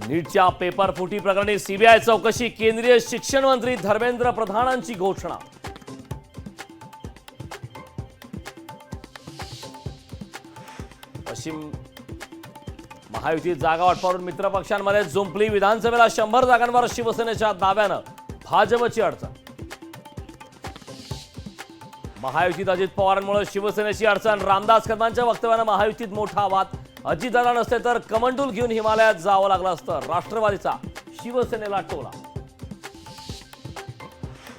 नीटच्या paper फुटी प्रकरणी CBI चौकशी, केंद्रीय शिक्षण मंत्री धर्मेंद्र प्रधानांची घोषणा। पश्चिम महायुतीत जागा वाटपावरून मित्रपक्षांमध्ये जुंपली, विधानसभेला 100 जागांवर शिवसेनेच्या दाव्यानं भाजपची अडचण। महायुतीत अजित पवारांमुळे शिवसेनेची अडचण, रामदास कदमांच्या वक्तव्यानं महायुतीत मोठा वाद। अजितदादा नसते तर कमंडूल घेऊन हिमालयात जावं लागलं असतं, राष्ट्रवादीचा शिवसेनेला टोला।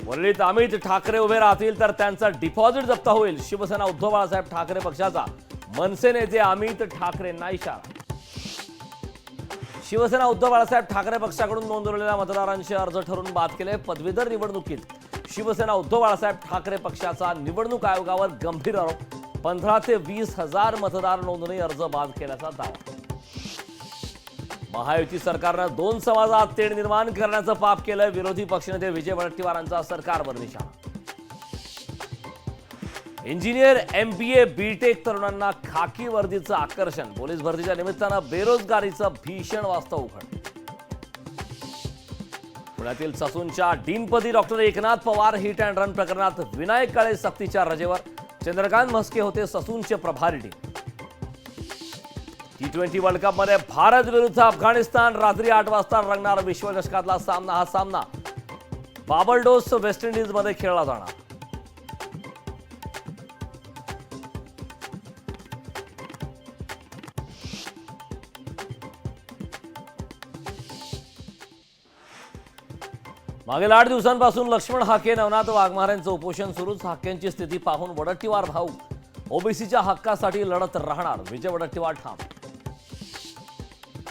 वरळीत अमित ठाकरे उभे राहतील तर त्यांचा डिपॉझिट जप्त होईल, शिवसेना उद्धव बाळासाहेब ठाकरे पक्षाचा मनसे नेते अमित ठाकरेंना इशारा। शिवसेना उद्धव बाळासाहेब ठाकरे पक्षाकडून नोंदवलेल्या मतदारांचे अर्ज ठरून बाद केले। पदवीधर निवडणुकीत शिवसेना उद्धव बाळासाहेब ठाकरे पक्षाचा निवडणूक आयोगावर गंभीर आरोप, 15 ते 20 हजार मतदार नोंदणी अर्ज बाद केल्याचा दावा। महायुती सरकारनं 2 समाजात तेढ निर्माण करण्याचं पाप केलं, विरोधी पक्षनेते विजय वडेट्टीवारांचा सरकारवर निशाणा। इंजिनियर, MBA, बीटेक तरुणांना खाकी वर्दीचं आकर्षण, पोलीस भरतीच्या निमित्तानं बेरोजगारीचं भीषण वास्तव उघड। पुण्यातील ससूनच्या डीनपदी doctor Eknath Pawar hit and run प्रकरणात विनायक काळे सक्तीच्या रजेवर, चंद्रकांत म्हस्के होते ससूनचे प्रभारी डीन। T20 वर्ल्ड कप मध्ये भारत विरुद्ध अफगाणिस्तान, रात्री 8 वाजता रंगणार विश्वचषकातला सामना। हा सामना बार्बाडोस, वेस्ट इंडिज मध्ये खेळला जाणार। मागील 8 दिवसांपासून लक्ष्मण हाके, नवनाथ वाघमारेंचं उपोषण सुरूच। हाकेंची स्थिती पाहून वडट्टीवार भाऊक, ओबीसीच्या हक्कासाठी लढत राहणार, विजय वडट्टीवार ठाम।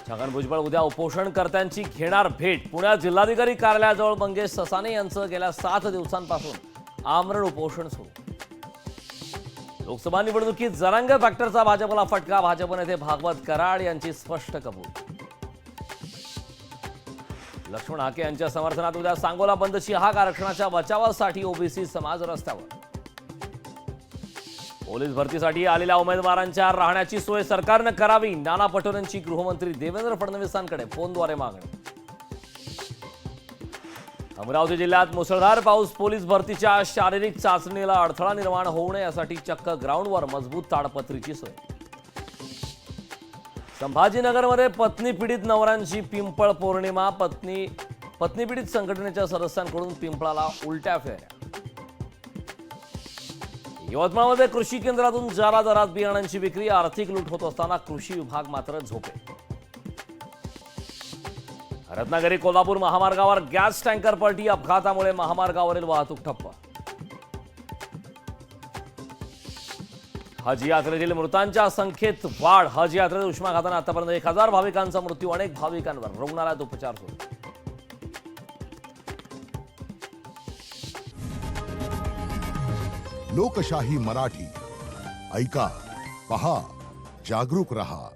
छगन भुजबळ उद्या उपोषणकर्त्यांची घेणार भेट, पुण्यात जिल्हाधिकारी कार्यालयाजवळ मंगेश ससाने यांचं गेल्या 7 दिवसांपासून आमरण उपोषण सुरू। लोकसभा निवडणुकीत जरांग फॅक्टरचा भाजपला फटका, भाजप नेते भागवत कराड यांची स्पष्ट कबूल। लक्ष्मण हाके यांच्या समर्थनात उद्या सांगोला बंदची हाक, आरक्षणाच्या बचावासाठी ओबीसी समाज रस्त्यावर। पोलीस भरतीसाठी आलेल्या उमेदवारांच्या राहण्याची सोय सरकारनं करावी, नाना पटोलेंची गृहमंत्री देवेंद्र फडणवीसांकडे फोनद्वारे मागणी। अमरावती जिल्ह्यात मुसळधार पाऊस, पोलीस भरतीच्या शारीरिक चाचणीला अडथळा निर्माण होऊ नये यासाठी चक्क ग्राउंडवर मजबूत ताडपत्रीची सोय। संभाजीनगरमध्ये पत्नी पीडित नवऱ्यांची पिंपळ पौर्णिमा, पत्नी पीडित संघटनेच्या सदस्यांकडून पिंपळाला उलट्या फेऱ्या। यवतमाळमध्ये कृषी केंद्रातून जादा दरात बियाणांची विक्री, आर्थिक लूट होत असताना कृषी विभाग मात्र झोपे। रत्नागिरी कोल्हापूर महामार्गावर गॅस टँकर पलटी, अपघातामुळे महामार्गावरील वाहतूक ठप्प। हज यात्रेतील मृतांच्या संख्येत वाढ, हज यात्रेत उष्माघाताने आतापर्यंत 1000 भाविकांचा मृत्यू, अनेक भाविकांवर रुग्णालयात उपचार सुरू। लोकशाही मराठी ऐका, पहा, जागरूक रहा।